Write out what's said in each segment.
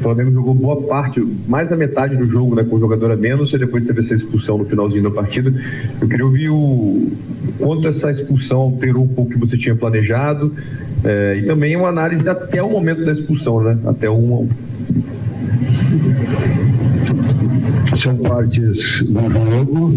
Flamengo jogou boa parte, mais da metade do jogo, né, com o jogador a menos, e depois teve essa expulsão no finalzinho da partida. Eu queria ouvir o quanto essa expulsão alterou um pouco o que você tinha planejado, e também uma análise até o momento da expulsão, né? Até 1-1. São partes do jogo.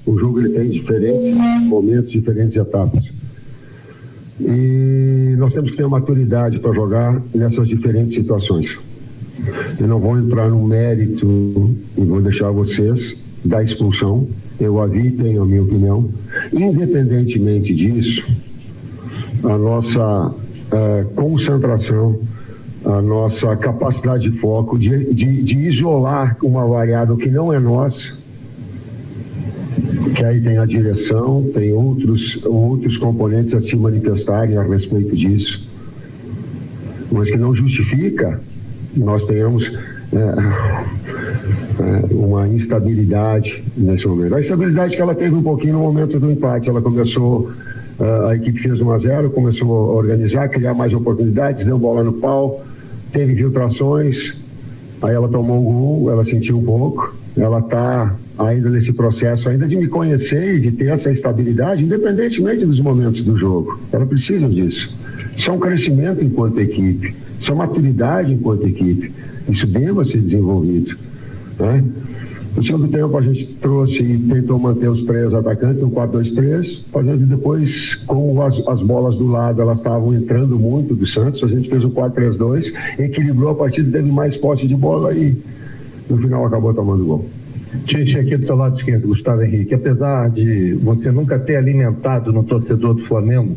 O jogo ele tem diferentes momentos, diferentes etapas. E nós temos que ter uma maturidade para jogar nessas diferentes situações. Eu não vou entrar no mérito e vou deixar vocês da expulsão. Eu a vi, tenho a minha opinião. Independentemente disso, a nossa concentração, a nossa capacidade de foco, de isolar uma variável que não é nossa, que aí tem a direção, tem outros componentes a se manifestarem a respeito disso, mas que não justifica nós tenhamos uma instabilidade nesse momento. A instabilidade que ela teve um pouquinho no momento do empate, ela começou, a equipe fez 1-0, começou a organizar, criar mais oportunidades, deu bola no pau, teve infiltrações, aí ela tomou um gol, ela sentiu um pouco, ela está ainda nesse processo ainda de me conhecer e de ter essa estabilidade, independentemente dos momentos do jogo. Ela precisa disso. Isso é um crescimento enquanto equipe, isso é maturidade enquanto equipe. Isso deva ser desenvolvido, né? No segundo tempo a gente trouxe e tentou manter os 3 atacantes no 4-2-3, fazendo depois, como as bolas do lado elas estavam entrando muito do Santos, a gente fez o 4-3-2, equilibrou a partida, teve mais posse de bola e no final acabou tomando gol. Tite, aqui do seu lado esquerdo, Gustavo Henrique, apesar de você nunca ter alimentado no torcedor do Flamengo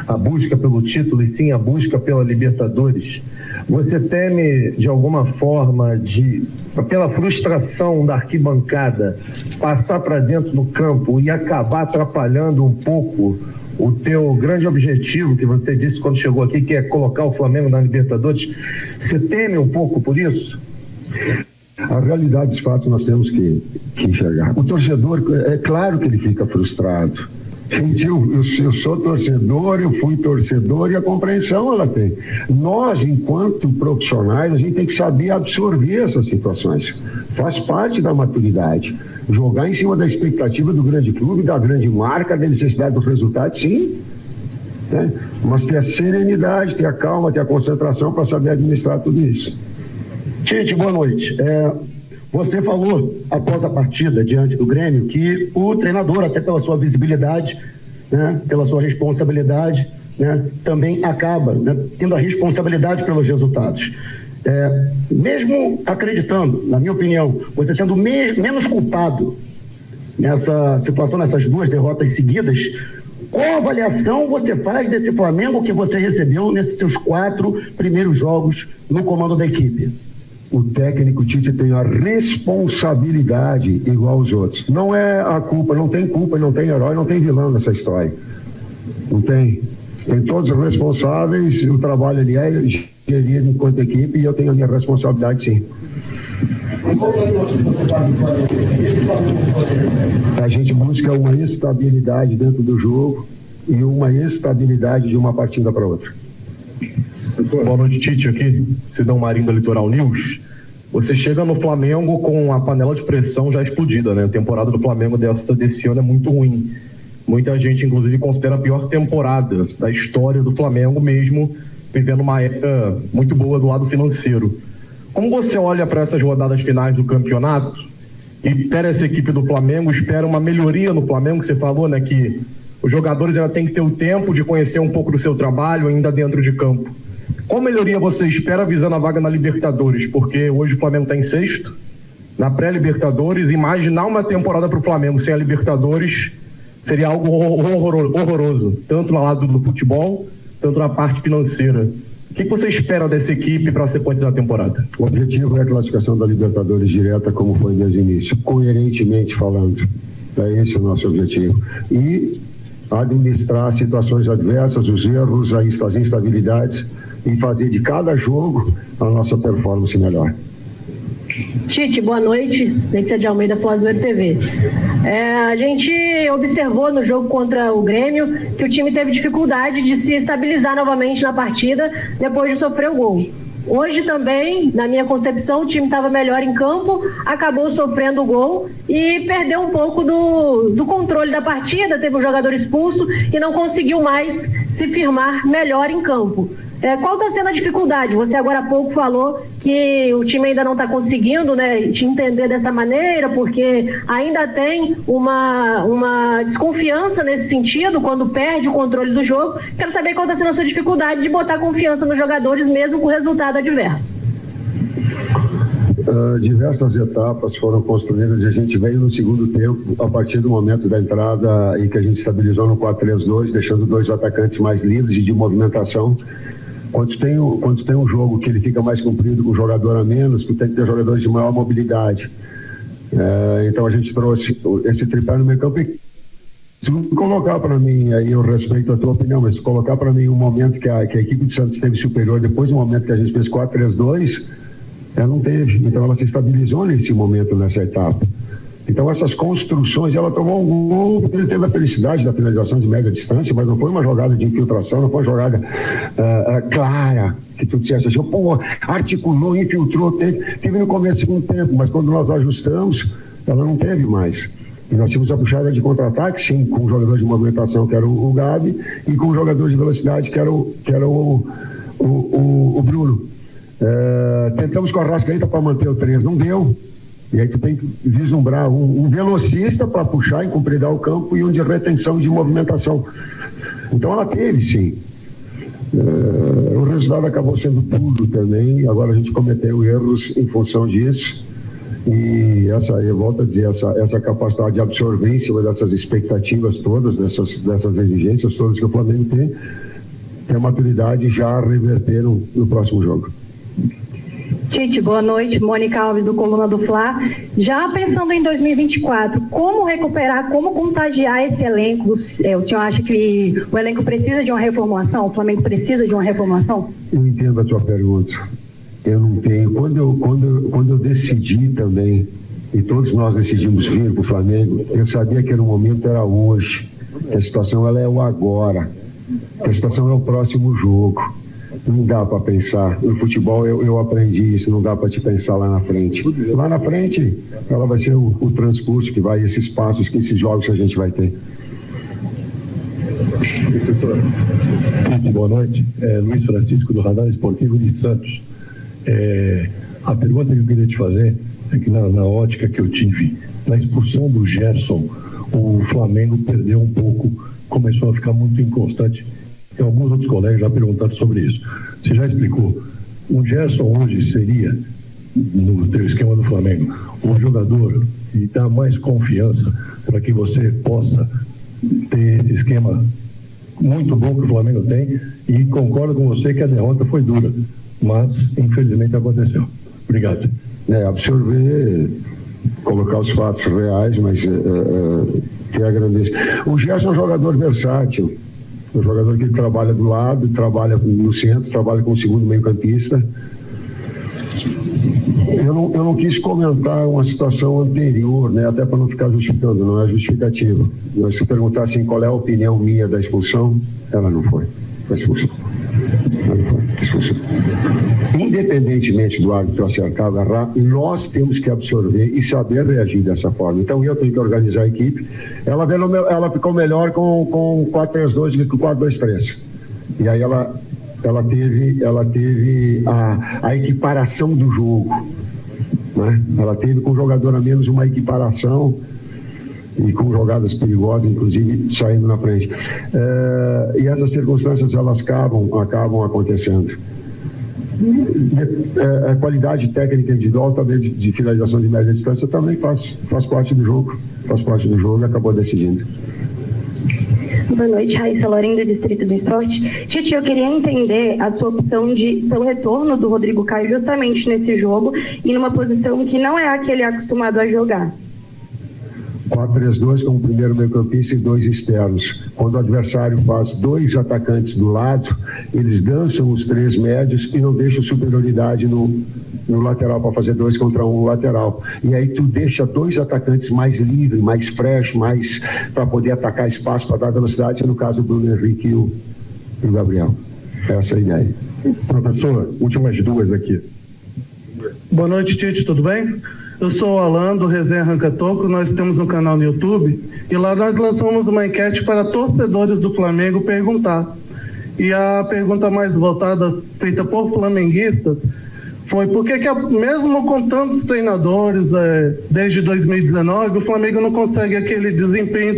a busca pelo título e sim a busca pela Libertadores, você teme de alguma forma, pela frustração da arquibancada, passar para dentro do campo e acabar atrapalhando um pouco o teu grande objetivo que você disse quando chegou aqui, que é colocar o Flamengo na Libertadores? Você teme um pouco por isso? A realidade dos fatos nós temos que enxergar. O torcedor, é claro que ele fica frustrado. Gente, eu sou torcedor, eu fui torcedor e a compreensão ela tem. Nós, enquanto profissionais, a gente tem que saber absorver essas situações. Faz parte da maturidade. Jogar em cima da expectativa do grande clube, da grande marca, da necessidade do resultado, sim. Né? Mas ter a serenidade, ter a calma, ter a concentração para saber administrar tudo isso. Tite, boa noite. Você falou, após a partida, diante do Grêmio, que o treinador, até pela sua visibilidade, né, pela sua responsabilidade, né, também acaba, né, tendo a responsabilidade pelos resultados. Mesmo acreditando, na minha opinião, você sendo menos culpado nessa situação, nessas 2 derrotas seguidas, qual avaliação você faz desse Flamengo que você recebeu nesses seus 4 primeiros jogos no comando da equipe? O técnico Tite tem a responsabilidade igual aos outros. Não é a culpa, não tem culpa, não tem herói, não tem vilão nessa história. Não tem. Tem todos os responsáveis, o trabalho ali é gerido enquanto equipe e eu tenho a minha responsabilidade, sim. A gente busca uma estabilidade dentro do jogo e uma estabilidade de uma partida para outra. Boa noite, Tite, aqui, Sidão Marinho da Litoral News. Você chega no Flamengo com a panela de pressão já explodida, né? A temporada do Flamengo desse ano é muito ruim. Muita gente, inclusive, considera a pior temporada da história do Flamengo, mesmo vivendo uma época muito boa do lado financeiro. Como você olha para essas rodadas finais do campeonato e espera essa equipe do Flamengo, espera uma melhoria no Flamengo? Você falou, né, que os jogadores já têm que ter o tempo de conhecer um pouco do seu trabalho ainda dentro de campo. Qual melhoria você espera visando a vaga na Libertadores? Porque hoje o Flamengo está em 6º, na pré-Libertadores. Imaginar uma temporada para o Flamengo sem a Libertadores seria algo horroroso, tanto no lado do futebol, tanto na parte financeira. O que você espera dessa equipe para a sequência da temporada? O objetivo é a classificação da Libertadores direta, como foi desde o início, coerentemente falando. É esse o nosso objetivo. E administrar situações adversas, os erros, as instabilidades, e fazer de cada jogo a nossa performance melhor. Tite, boa noite. Letícia de Almeida, Flazoeiro TV. A gente observou no jogo contra o Grêmio que o time teve dificuldade de se estabilizar novamente na partida depois de sofrer o gol. Hoje também, na minha concepção, o time estava melhor em campo, acabou sofrendo o gol e perdeu um pouco do controle da partida, teve um jogador expulso e não conseguiu mais se firmar melhor em campo. Qual está sendo a dificuldade? Você agora há pouco falou que o time ainda não está conseguindo, né, te entender dessa maneira, porque ainda tem uma desconfiança nesse sentido, quando perde o controle do jogo. Quero saber qual está sendo a sua dificuldade de botar confiança nos jogadores, mesmo com o resultado adverso. Diversas etapas foram construídas e a gente veio no segundo tempo, a partir do momento da entrada em que a gente estabilizou no 4-3-2, deixando 2 atacantes mais livres e de movimentação. Quando tem um jogo que ele fica mais comprido com o jogador a menos, tu tem que ter jogadores de maior mobilidade. Então a gente trouxe esse tripé no meio campo e se colocar para mim, aí eu respeito a tua opinião, mas se colocar para mim um momento que a equipe de Santos esteve superior, depois do momento que a gente fez 4-3-2, ela não teve. Então ela se estabilizou nesse momento, nessa etapa. Então essas construções, ela tomou um gol, ele teve a felicidade da finalização de média distância, mas não foi uma jogada de infiltração, não foi uma jogada clara, que tu disseste assim, articulou, infiltrou, teve no começo do segundo tempo, mas quando nós ajustamos, ela não teve mais. E nós tínhamos a puxada de contra-ataque, sim, com o jogador de movimentação, que era o Gabi, e com o jogador de velocidade, que era o Bruno. Tentamos com a Arrascaeta para manter o 3, não deu. E aí tu tem que vislumbrar um velocista para puxar e compridar o campo e um de retenção e de movimentação. Então ela teve, sim. O resultado acabou sendo puro também. Agora a gente cometeu erros em função disso. E eu volto a dizer, essa capacidade de absorver em cima dessas expectativas todas, dessas exigências todas que o Flamengo tem a maturidade já reverter no próximo jogo. Tite, boa noite. Mônica Alves, do Coluna do Fla. Já pensando em 2024, como recuperar, como contagiar esse elenco? O senhor acha que o elenco precisa de uma reformulação? O Flamengo precisa de uma reformulação? Eu entendo a tua pergunta. Eu não tenho. Quando eu decidi também, e todos nós decidimos vir para o Flamengo, eu sabia que o momento era hoje, que a situação ela é o agora, que a situação é o próximo jogo. Não dá para pensar. No futebol eu aprendi isso, não dá para te pensar lá na frente. Lá na frente, ela vai ser o transcurso que vai, esses passos, que esses jogos que a gente vai ter. Boa noite. Luiz Francisco, do Radar Esportivo de Santos. A pergunta que eu queria te fazer é que na ótica que eu tive, na expulsão do Gerson, o Flamengo perdeu um pouco, começou a ficar muito inconstante. E alguns outros colegas já perguntaram sobre isso. Você já explicou. O Gerson hoje seria, no teu esquema do Flamengo, um jogador que dá mais confiança para que você possa ter esse esquema muito bom que o Flamengo tem, e concordo com você que a derrota foi dura, mas infelizmente aconteceu. Obrigado. Absorver, colocar os fatos reais, mas que agradeço. O Gerson é um jogador versátil. Um jogador que trabalha do lado, trabalha no centro, trabalha como segundo meio-campista. Eu não quis comentar uma situação anterior, né, até para não ficar justificando, não é justificativa. Mas se perguntar assim, qual é a opinião minha da expulsão, ela não foi. Foi expulsão. Ela não foi expulsão. Independentemente do árbitro acertar ou errar, nós temos que absorver e saber reagir dessa forma. Então eu tenho que organizar a equipe. Ela ficou melhor com 4-3-2 do que com 4-2-3. E aí ela teve a equiparação do jogo, né? Ela teve com o jogador a menos uma equiparação e com jogadas perigosas, inclusive saindo na frente. E essas circunstâncias elas acabam acontecendo. A qualidade técnica individual também de finalização de média distância também faz parte do jogo, e acabou decidindo. Boa noite, Raíssa Lorim, do Distrito do Esporte. Tite, eu queria entender a sua opção pelo retorno do Rodrigo Caio justamente nesse jogo e numa posição que não é a que ele é acostumado a jogar. 4-3-2 com o primeiro meio-campista e 2 externos. Quando o adversário faz 2 atacantes do lado, eles dançam os 3 médios e não deixam superioridade no lateral para fazer 2 contra 1 no lateral. E aí tu deixa 2 atacantes mais livres, mais fresh, mais para poder atacar espaço, para dar velocidade, no caso do Bruno Henrique e o Gabriel. Essa é a ideia. Professor, últimas duas aqui. Boa noite, Tite, tudo bem? Eu sou o Alan, do Resenha Arranca Toco. Nós temos um canal no YouTube e lá nós lançamos uma enquete para torcedores do Flamengo perguntar. E a pergunta mais voltada, feita por flamenguistas, foi por que mesmo com tantos treinadores desde 2019, o Flamengo não consegue aquele desempenho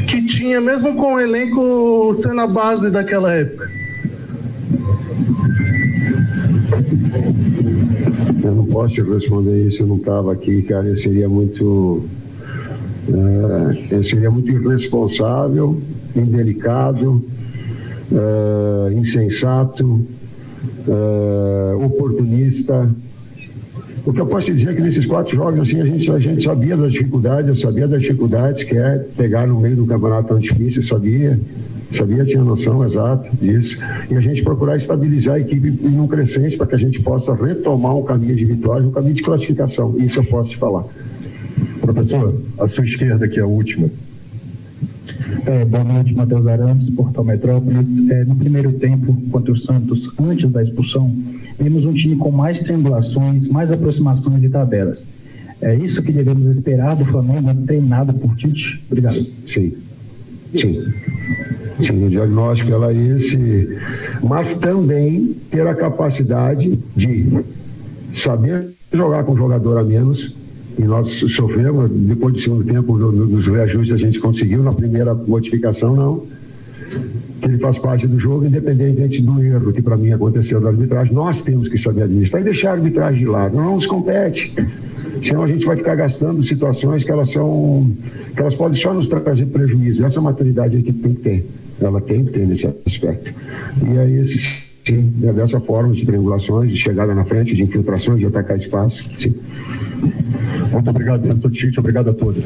que tinha, mesmo com o elenco sendo a base daquela época? Eu não posso te responder isso, eu não estava aqui, cara. Eu seria muito irresponsável, indelicado, insensato, oportunista. O que eu posso te dizer é que nesses 4 jogos assim, a gente sabia das dificuldades, eu sabia das dificuldades que é pegar no meio do campeonato tão difícil, sabia, tinha noção exata disso, e a gente procurar estabilizar a equipe em um crescente para que a gente possa retomar um caminho de vitória, um caminho de classificação. Isso eu posso te falar. Professor, a sua esquerda aqui, a última. Boa noite, Matheus Arantes, Portal Metrópolis. No primeiro tempo, contra o Santos, antes da expulsão, vimos um time com mais triangulações, mais aproximações de tabelas. É isso que devemos esperar do Flamengo, treinado por Tite? Obrigado. Sim, o diagnóstico era esse, mas também ter a capacidade de saber jogar com um jogador a menos. E nós sofremos, depois do segundo tempo, dos reajustes a gente conseguiu, na primeira modificação não. Ele faz parte do jogo, independente do erro que para mim aconteceu da arbitragem. Nós temos que saber administrar e deixar a arbitragem de lado, não nos compete. Senão a gente vai ficar gastando situações que elas podem só nos trazer prejuízo. Essa maturidade a equipe tem que ter, ela tem que ter nesse aspecto. E aí sim, é dessa forma de triangulações, de chegada na frente, de infiltrações, de atacar espaço, sim. Muito obrigado, professor Tite, obrigado a todos.